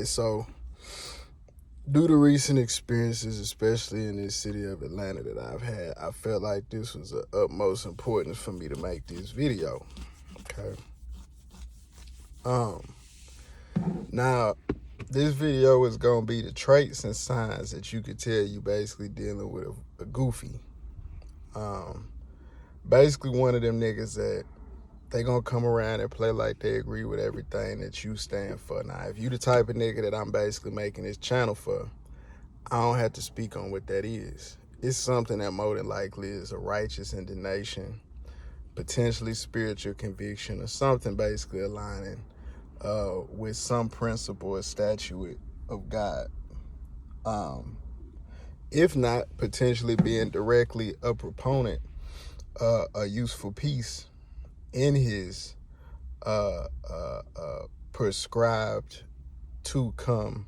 So, due to recent experiences, especially in this city of Atlanta that I've had, I felt like this was of utmost importance for me to make this video. Okay. Um. Now, this video is gonna be the traits and signs that you could tell you basically dealing with a goofy. Um. Basically, one of them niggas that they gonna come around and play like they agree with everything that you stand for. Now, if you the type of nigga that I'm basically making this channel for, I don't have to speak on what that is. It's something that more than likely is a righteous indignation, potentially spiritual conviction, or something basically aligning with some principle or statute of God. If not, potentially being directly a proponent, a useful piece in his prescribed to come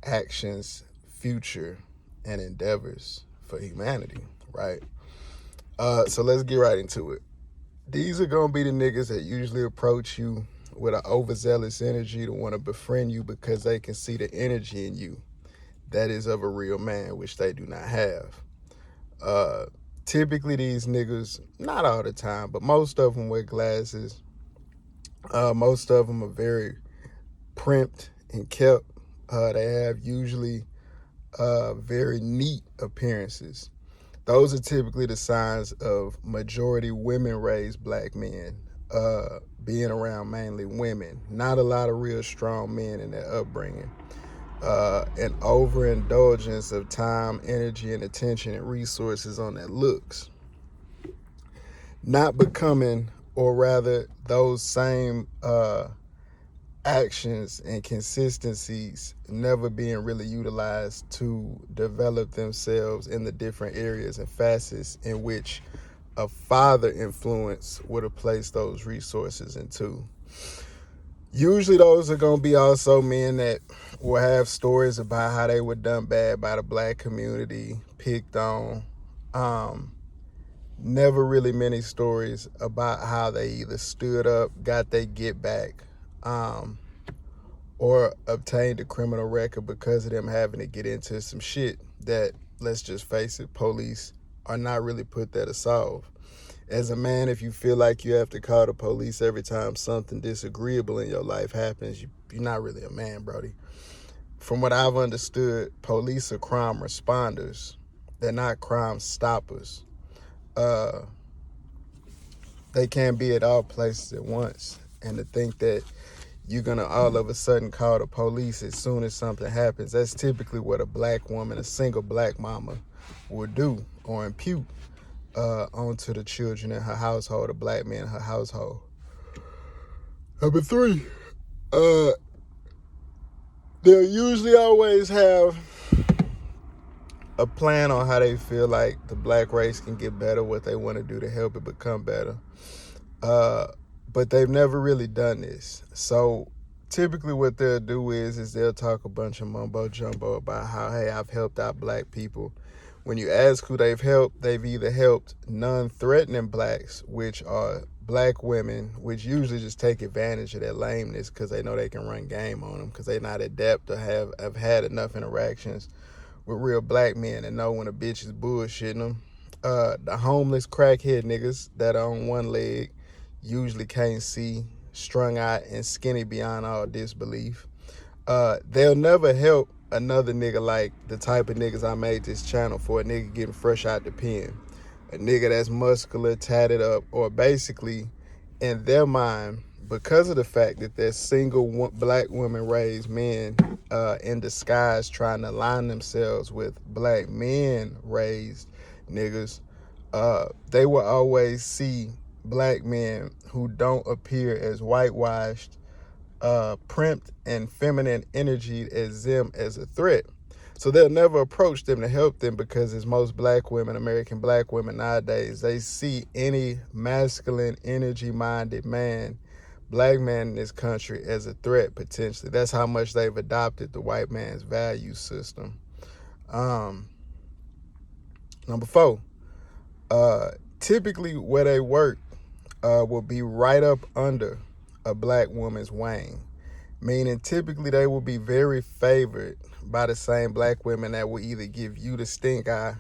actions, future, and endeavors for humanity, right? So let's get right into it. These are gonna be the niggas that usually approach you with an overzealous energy to want to befriend you because they can see the energy in you that is of a real man, which they do not have. Typically these niggas, not all the time, but most of them wear glasses. Most of them are very primped and kept. They have usually very neat appearances. Those are typically the signs of majority women-raised black men, being around mainly women. Not a lot of real strong men in their upbringing. An overindulgence of time, energy, and attention and resources on their looks. Not becoming, or rather those same actions and consistencies never being really utilized to develop themselves in the different areas and facets in which a father influence would have placed those resources into. Usually those are going to be also men that will have stories about how they were done bad by the black community, picked on. Never really many stories about how they either stood up, got their get back, or obtained a criminal record because of them having to get into some shit that, let's just face it, police are not really put there to solve. As a man, if you feel like you have to call the police every time something disagreeable in your life happens, you're not really a man, brody. From what I've understood, police are crime responders. They're not crime stoppers. They can't be at all places at once. And to think that you're gonna all of a sudden call the police as soon as something happens, that's typically what a black woman, a single black mama, would do or impute onto the children in her household, a black man in her household. Number 3, they'll usually always have a plan on how they feel like the black race can get better, what they want to do to help it become better. But they've never really done this. So typically what they'll do is they'll talk a bunch of mumbo jumbo about how, hey, I've helped out black people. When you ask who they've helped, they've either helped non-threatening blacks, which are black women, which usually just take advantage of their lameness because they know they can run game on them because they're not adept or have had enough interactions with real black men and know when a bitch is bullshitting them. The homeless crackhead niggas that are on one leg, usually can't see, strung out, and skinny beyond all disbelief. They'll never help another nigga like the type of niggas I made this channel for, a nigga getting fresh out the pen. A nigga that's muscular, tatted up, or basically, in their mind, because of the fact that they're single black women raised men in disguise trying to align themselves with black men raised niggas, they will always see black men who don't appear as whitewashed, primped, and feminine energy as them as a threat. So they'll never approach them to help them because as most black women, American black women nowadays, they see any masculine, energy-minded man, black man in this country as a threat potentially. That's how much they've adopted the white man's value system. Number 4, typically where they work will be right up under a black woman's wing. Meaning typically they will be very favored by the same black women that will either give you the stink eye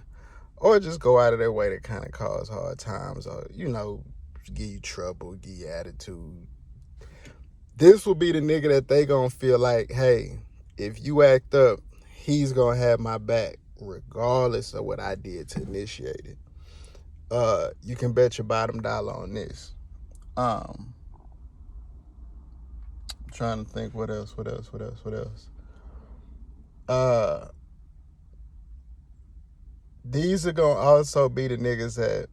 or just go out of their way to kind of cause hard times or, give you trouble, give you attitude. This will be the nigga that they gonna feel like, hey, if you act up, he's gonna have my back regardless of what I did to initiate it. You can bet your bottom dollar on this. I'm trying to think what else. These are gonna also be the niggas that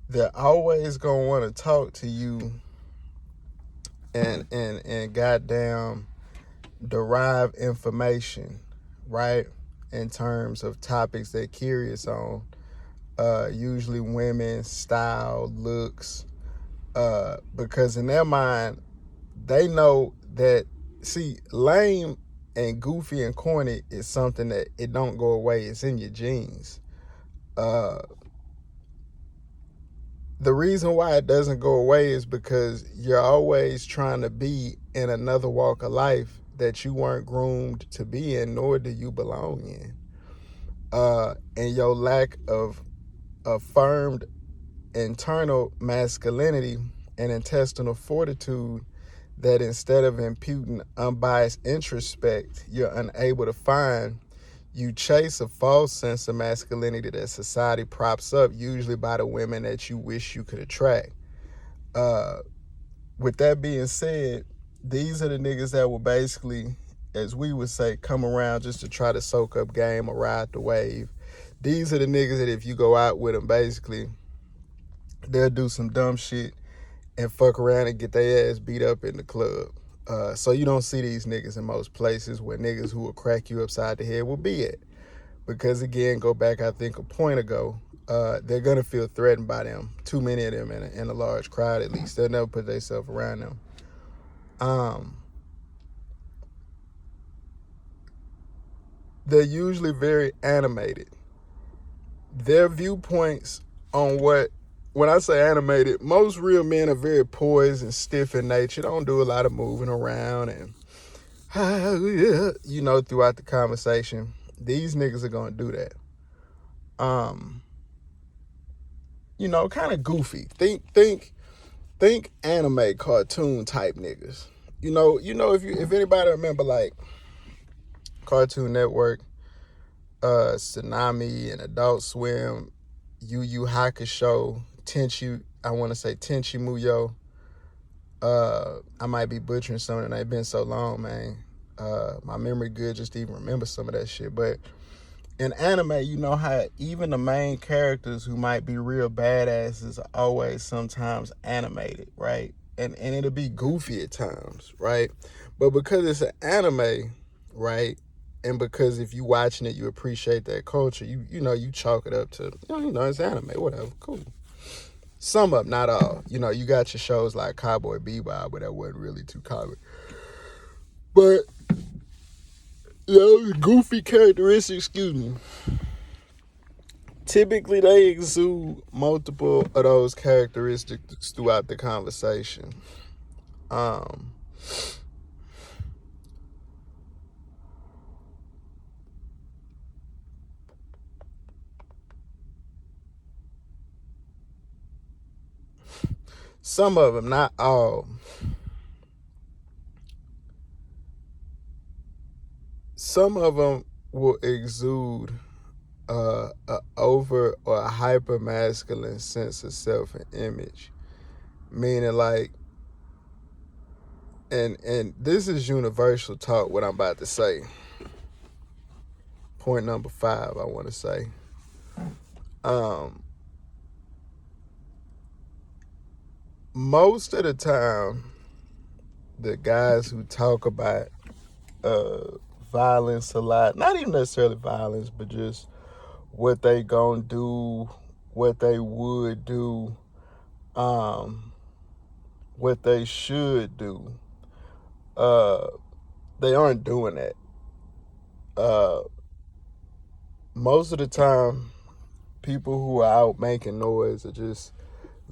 they're always gonna want to talk to you and goddamn derive information, right? In terms of topics they're curious on. Usually women, style, looks, because in their mind, they know that, see, lame and goofy and corny is something that it don't go away. It's in your genes. The reason why it doesn't go away is because you're always trying to be in another walk of life that you weren't groomed to be in, nor do you belong in. And your lack of affirmed internal masculinity and intestinal fortitude, that instead of imputing unbiased introspect you're unable to find, you chase a false sense of masculinity that society props up, usually by the women that you wish you could attract. With that being said, these are the niggas that will basically, as we would say, come around just to try to soak up game or ride the wave. These are the niggas that if you go out with them, basically, they'll do some dumb shit and fuck around and get their ass beat up in the club. So you don't see these niggas in most places where niggas who will crack you upside the head will be at. Because again, go back, I think, a point ago, they're going to feel threatened by them. Too many of them in a large crowd, at least. They'll never put themselves around them. They're usually very animated. Their viewpoints on when I say animated, most real men are very poised and stiff in nature. Don't do a lot of moving around and, throughout the conversation. These niggas are going to do that. Kind of goofy. Think anime cartoon type niggas. If anybody remember like Cartoon Network, Tsunami and Adult Swim, Yu Yu Hakusho, Tenchi Muyo. I might be butchering some of it. It's been so long, man. My memory good just to even remember some of that shit. But in anime, you know how even the main characters who might be real badasses are always sometimes animated, right? And it'll be goofy at times, right? But because it's an anime, right? And because if you watching it, you appreciate that culture, you chalk it up to, it's anime, whatever, cool. Some of, not all. You got your shows like Cowboy Bebop, but that wasn't really too common. But, goofy characteristics, typically they exude multiple of those characteristics throughout the conversation. Some of them, not all. Some of them will exude a over or a hyper masculine sense of self and image, meaning like, and this is universal talk. What I'm about to say. Point number 5, I want to say. Most of the time, the guys who talk about violence a lot, not even necessarily violence, but just what they gonna do, what they would do, what they should do, they aren't doing that. Most of the time, people who are out making noise are just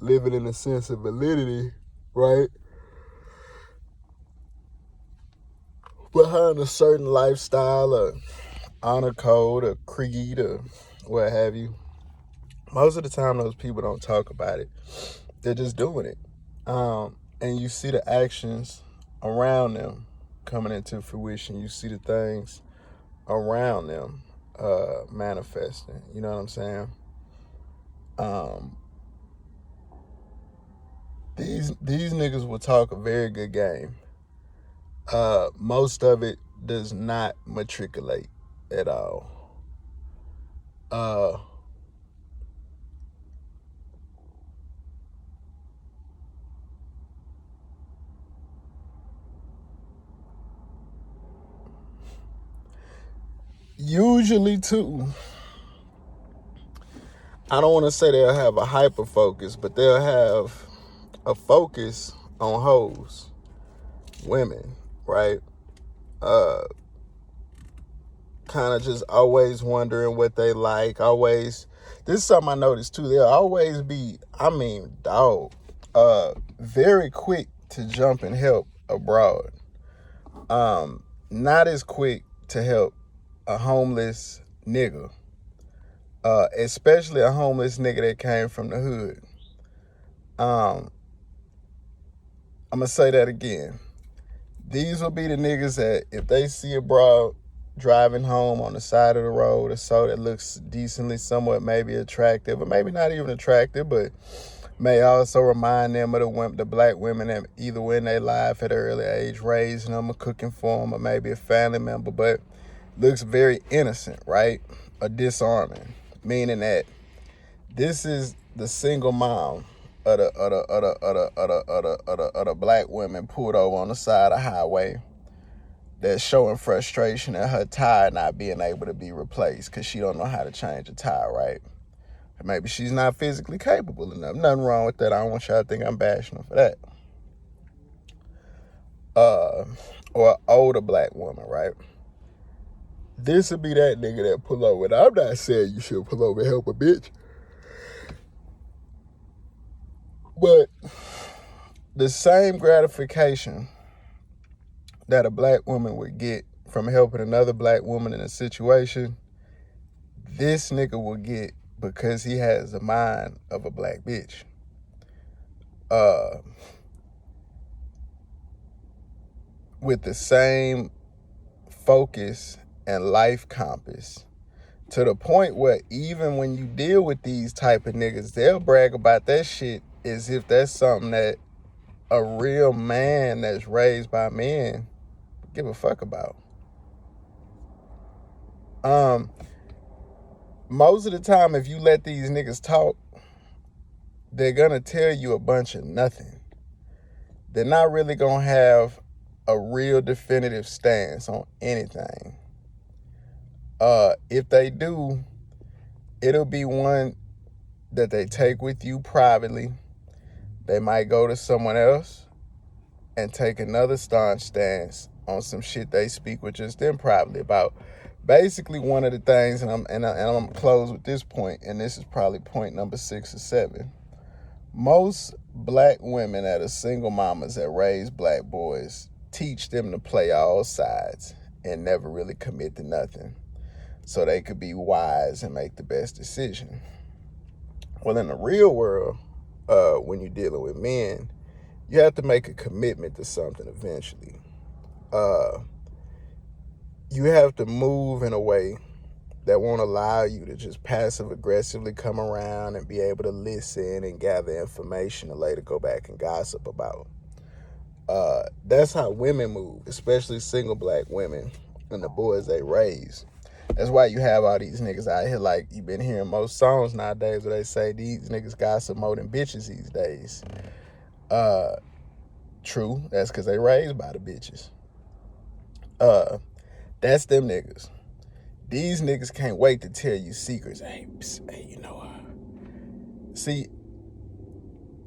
living in a sense of validity, right? behind a certain lifestyle or honor code or creed or what have you. Most of the time, those people don't talk about it. They're just doing it. And you see the actions around them coming into fruition. You see the things around them manifesting. You know what I'm saying? These niggas will talk a very good game. Most of it does not matriculate at all. Usually too, I don't want to say they'll have a hyper focus, but they'll have a focus on hoes, women, right? Kind of just always wondering what they like. Always, this is something I noticed too. They'll always be, very quick to jump and help abroad. Not as quick to help a homeless nigga. Especially a homeless nigga that came from the hood. I'm gonna say that again. These will be the niggas that if they see a broad driving home on the side of the road or so that looks decently, somewhat maybe attractive, or maybe not even attractive, but may also remind them of the black women that either in their life at an early age raising them or cooking for them or maybe a family member, but looks very innocent, right? Or disarming, meaning that this is the single mom of the black women pulled over on the side of the highway that's showing frustration at her tire not being able to be replaced because she don't know how to change a tire, right? Maybe she's not physically capable enough. Nothing wrong with that. I don't want y'all to think I'm bashing her for that. Or an older black woman, right? This would be that nigga that pull over. And I'm not saying you should pull over and help a bitch. But the same gratification that a black woman would get from helping another black woman in a situation, this nigga will get because he has the mind of a black bitch. With the same focus and life compass, to the point where even when you deal with these type of niggas, they'll brag about that shit as if that's something that a real man that's raised by men give a fuck about. Most of the time, if you let these niggas talk, they're gonna tell you a bunch of nothing. They're not really gonna have a real definitive stance on anything. If they do, it'll be one that they take with you privately. They might go to someone else and take another staunch stance on some shit they speak with just them privately about. Basically, one of the things, and I'm gonna close with this point, and this is probably point number 6 or 7. Most black women that are single mamas that raise black boys teach them to play all sides and never really commit to nothing, so they could be wise and make the best decision. Well, in the real world, when you're dealing with men, you have to make a commitment to something eventually. You have to move in a way that won't allow you to just passive aggressively come around and be able to listen and gather information and later go back and gossip about. That's how women move, especially single black women and the boys they raise. That's why you have all these niggas out here, like you've been hearing most songs nowadays where they say these niggas gossip more than bitches these days. True, that's because they raised by the bitches. That's them niggas. These niggas can't wait to tell you secrets. Hey, you know, see,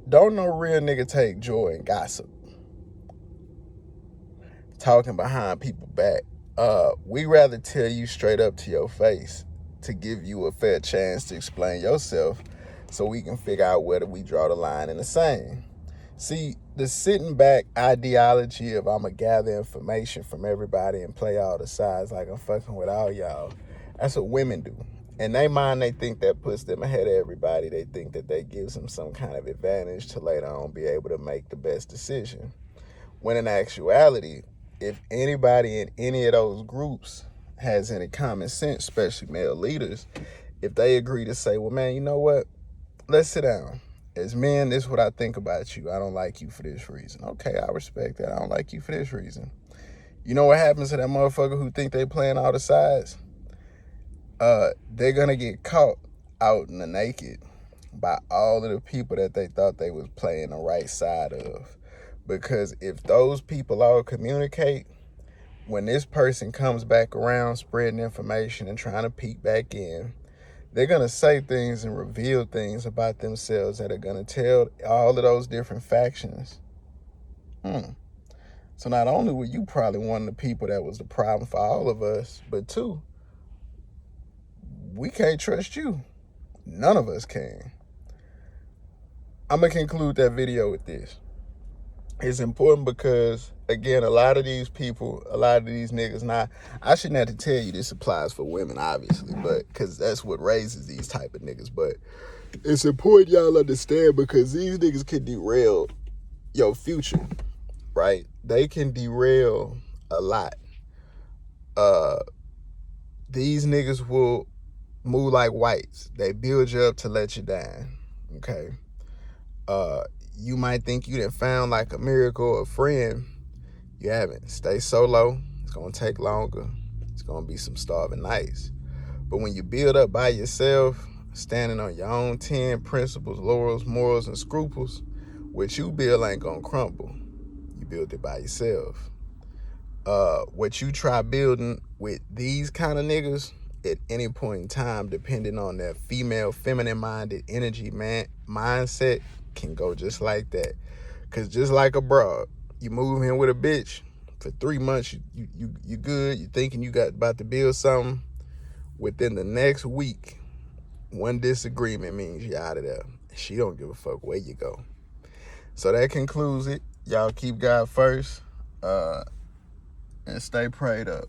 don't no real nigga take joy in gossip. Talking behind people's back. We rather tell you straight up to your face to give you a fair chance to explain yourself so we can figure out whether we draw the line in the sand. See, the sitting back ideology of I'm going to gather information from everybody and play all the sides like I'm fucking with all y'all, that's what women do. In their mind, they think that puts them ahead of everybody. They think that that gives them some kind of advantage to later on be able to make the best decision. When in actuality, if anybody in any of those groups has any common sense, especially male leaders, if they agree to say, well, man, you know what? Let's sit down. As men, this is what I think about you. I don't like you for this reason. Okay, I respect that. I don't like you for this reason. You know what happens to that motherfucker who think they playing all the sides? They're gonna get caught out in the naked by all of the people that they thought they was playing the right side of. Because if those people all communicate, when this person comes back around spreading information and trying to peek back in, they're going to say things and reveal things about themselves that are going to tell all of those different factions. So not only were you probably one of the people that was the problem for all of us, but two, we can't trust you. None of us can. I'm going to conclude that video with this. It's important because, again, a lot of these people, a lot of these niggas, now, I shouldn't have to tell you this applies for women, obviously, but because that's what raises these type of niggas. But it's important y'all understand because these niggas can derail your future, right? They can derail a lot. These niggas will move like whites. They build you up to let you down, okay? You might think you done found like a miracle or a friend. You haven't. Stay solo. It's going to take longer. It's going to be some starving nights. But when you build up by yourself, standing on your own 10 principles, laurels, morals, and scruples, what you build ain't going to crumble. You build it by yourself. What you try building with these kind of niggas at any point in time, depending on their female, feminine-minded energy, mindset, can go just like that. Because just like a broad, you move in with a bitch for 3 months, you good, you thinking you got about to build something. Within the next week, one disagreement means you're out of there. She don't give a fuck where you go. So that concludes it. Y'all keep God first and stay prayed up.